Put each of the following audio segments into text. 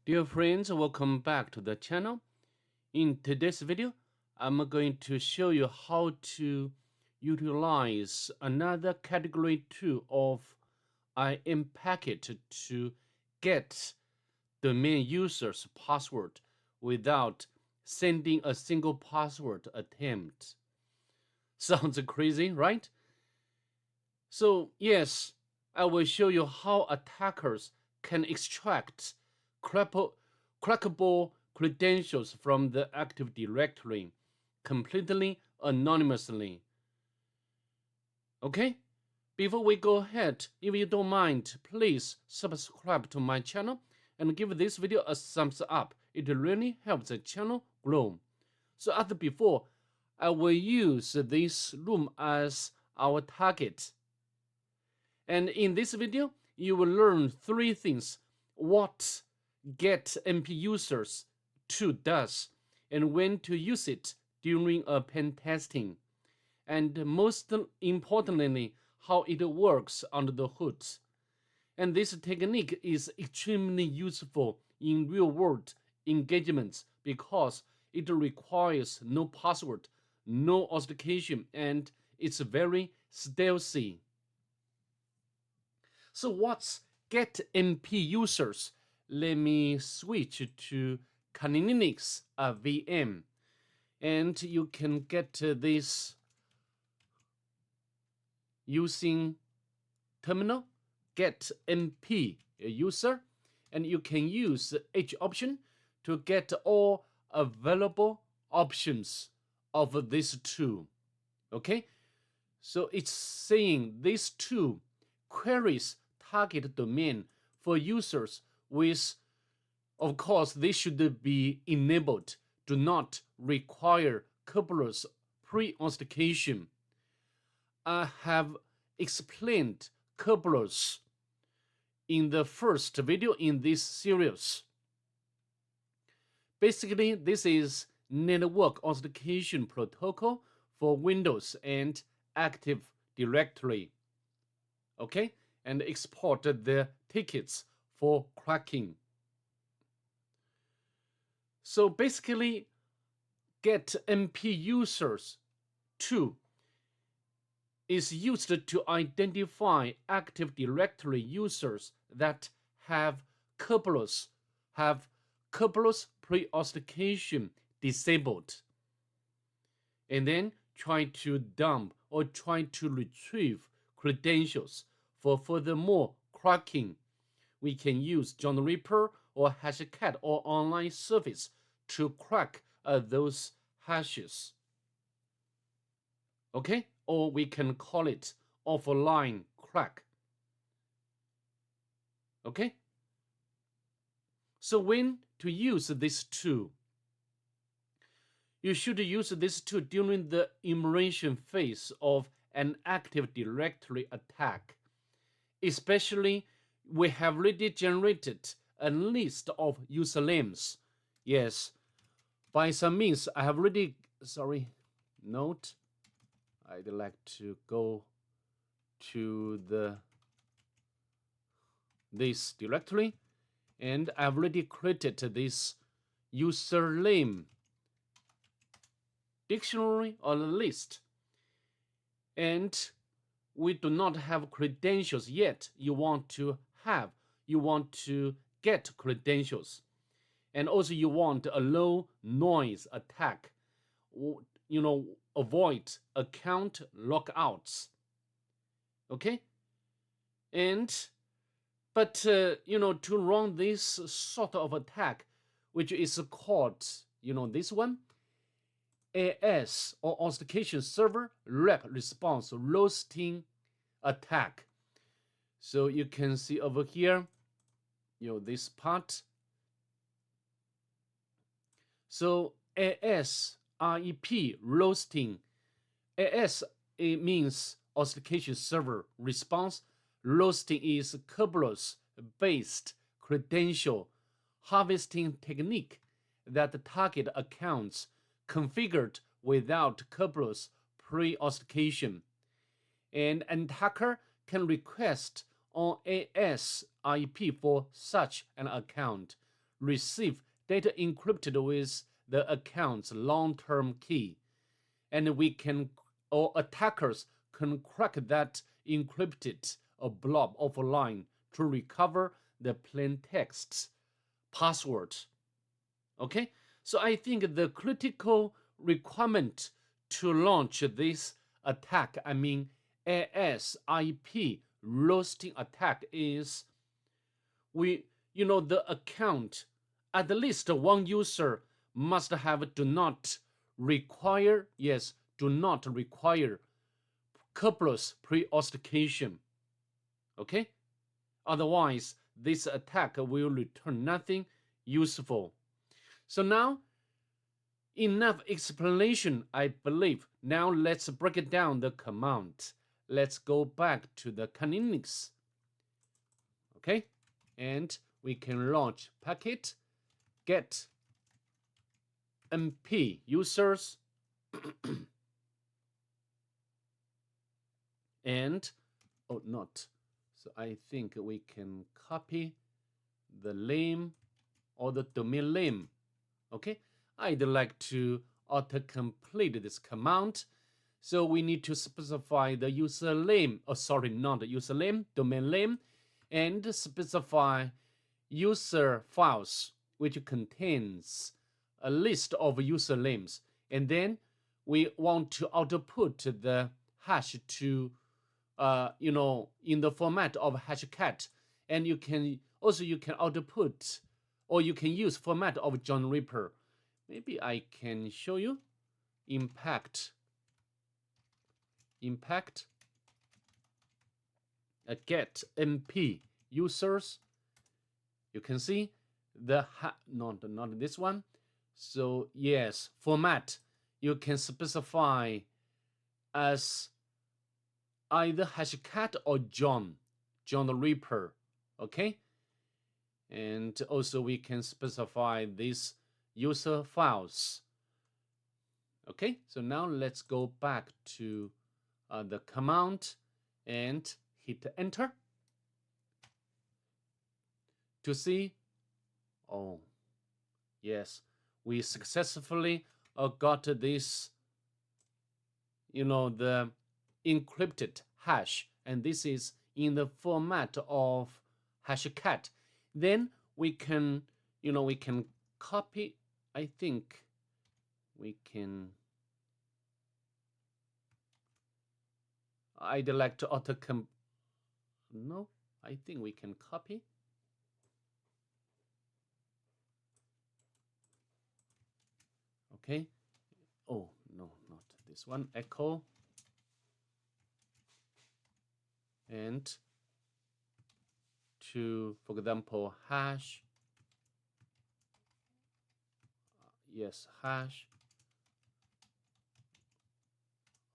Dear friends, welcome back to the channel. In today's video, I'm going to show you how to utilize another category 2 of Impacket to get domain users password without sending a single password attempt. Sounds crazy, right? So yes, I will show you how attackers can extract crackable credentials from the Active Directory completely anonymously. Okay? Before we go ahead, if you don't mind, please subscribe to my channel and give this video a thumbs up. It really helps the channel grow. So as before, I will use this room as our target. And in this video, you will learn 3 things: what GetNPUsers 2 does, and when to use it during a pen testing, and most importantly, how it works under the hood. And this technique is extremely useful in real-world engagements because it requires no password, no authentication, and it's very stealthy. So what's GetNPUsers? Let me switch to Kali Linux VM, and you can get this using terminal GetNPUser, and you can use H option to get all available options of this tool. Okay, so it's saying this tool queries target domain for users with, of course, they should be enabled, do not require Kerberos pre-authentication. I have explained Kerberos in the first video in this series. Basically, this is network authentication protocol for Windows and Active Directory. Okay, and export the tickets for cracking. So basically, GetNPUsers 2 is used to identify Active Directory users that have Kerberos pre-authentication disabled, and then try to dump or try to retrieve credentials. For furthermore cracking, we can use John the Ripper or Hashcat or online service to crack those hashes. Okay, or we can call it offline crack. Okay, so when to use this tool? You should use this tool during the enumeration phase of an Active Directory attack. Especially, we have already generated a list of usernames. Yes, by some means, I have already, note, I'd like to go to this directory, and I've already created this username dictionary or list. And we do not have credentials yet. You want to get credentials. And also you want a low noise attack. Avoid account lockouts. Okay? But to run this sort of attack, which is called, this one, AS or authentication server rep response roasting attack. So you can see over here, this part. So AS REP roasting. AS, it means authentication server response. Roasting is Kerberos based credential harvesting technique that target accounts configured without Kerberos pre-authentication. And an attacker can request on AS IP for such an account, receive data encrypted with the account's long-term key, and attackers can crack that encrypted blob offline to recover the plain text password. Okay, so I think the critical requirement to launch this attack, ASIP roasting attack, is the account, at least one user must have do not require Kerberos pre-authentication. Okay, otherwise this attack will return nothing useful. So now, enough explanation, I believe. Now let's break it down the command. Let's go back to the Linux. Okay, and we can launch Impacket-GetNPUsers and not. So I think we can copy the name or the domain name. Okay, I'd like to autocomplete this command. So we need to specify the username, not the username, domain name, and specify user files, which contains a list of usernames. And then we want to output the hash to, in the format of Hashcat. And you can output, or you can use format of John Ripper. Maybe I can show you. Impact-GetNPUsers. You can see the not this one. So yes, format you can specify as either Hashcat or John the Ripper. Okay, and also we can specify these user files. Okay, so now let's go back to the command and hit enter to see. Oh yes, we successfully got this, the encrypted hash, and this is in the format of Hashcat. Then we can copy. I think we can. I'd like to no, I think we can copy. Okay. Oh no, not this one. Echo. And to, for example, hash. Yes, hash.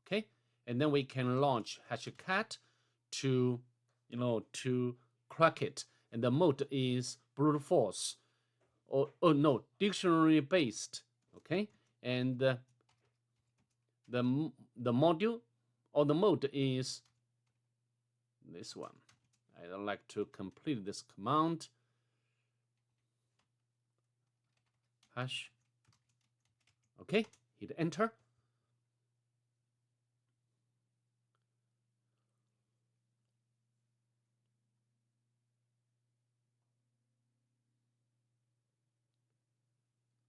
Okay, and then we can launch Hashcat to crack it. And the mode is brute force, or no, dictionary based. Okay, and the module or the mode is this one. I'd like to complete this command. Hash. Okay, hit enter.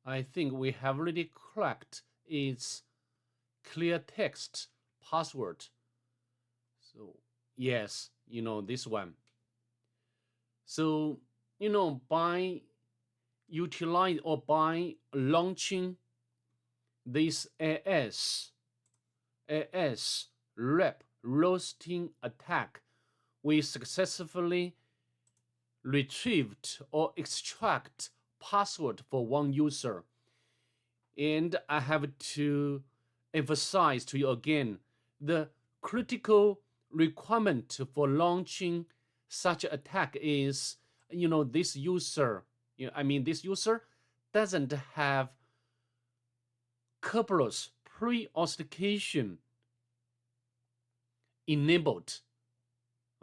I think we have already cracked its clear text password. So yes, this one. So by utilizing or by launching this AS rep roasting attack, we successfully retrieved or extract password for one user. And I have to emphasize to you again, the critical requirement for launching such attack is, this user doesn't have Kerberos pre-authentication enabled.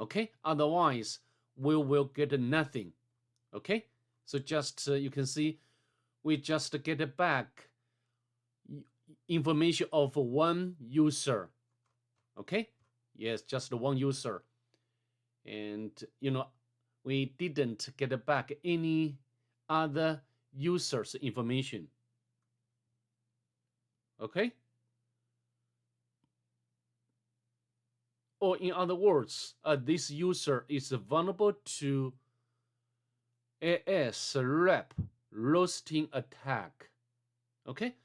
Okay, otherwise we will get nothing. Okay, So just you can see we just get back information of one user. Okay, yes, just one user. And we didn't get back any other users information. Okay, or in other words, this user is vulnerable to ASREP roasting attack. Okay,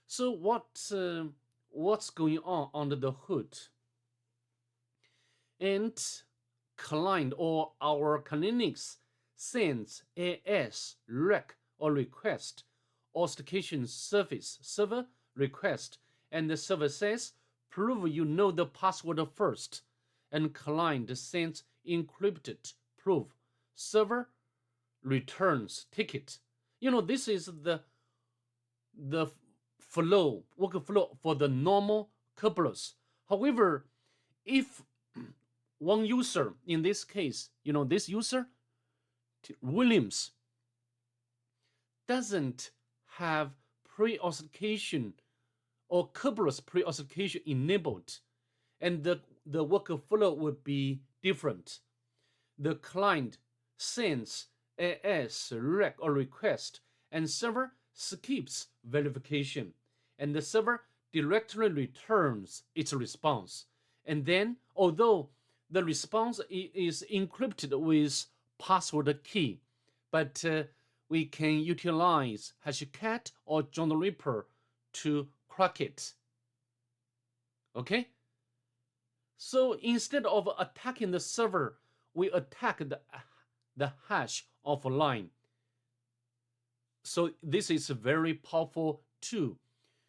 so what's going on under the hood? And client or our Linux sends AS-REC or request authentication service server request, and the server says prove you know the password first, and client sends encrypted proof, server returns ticket. This is the workflow for the normal Kerberos. However, if one user, in this case, this user, Williams, doesn't have pre-authentication or Kerberos pre-authentication enabled, and the workflow would be different. The client sends AS-REC or request, and server skips verification, and the server directly returns its response. And then, although the response is encrypted with password key, but we can utilize Hashcat or John the Ripper to crack it. Okay? So instead of attacking the server, we attack the hash offline. So this is a very powerful tool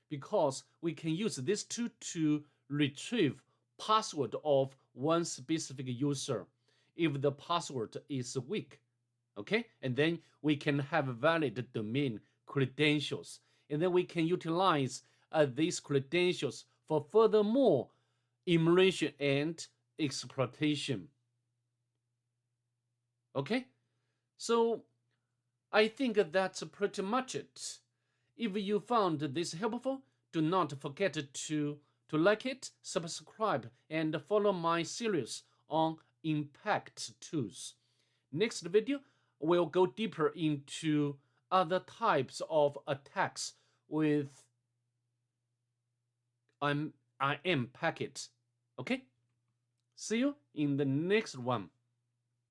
because we can use this tool to retrieve password of one specific user if the password is weak. Okay, and then we can have valid domain credentials, and then we can utilize these credentials for furthermore enumeration and exploitation. Okay, so I think that's pretty much it. If you found this helpful, do not forget to like it, subscribe, and follow my series on Impact tools. Next video, we'll go deeper into other types of attacks with Impacket. Okay? See you in the next one.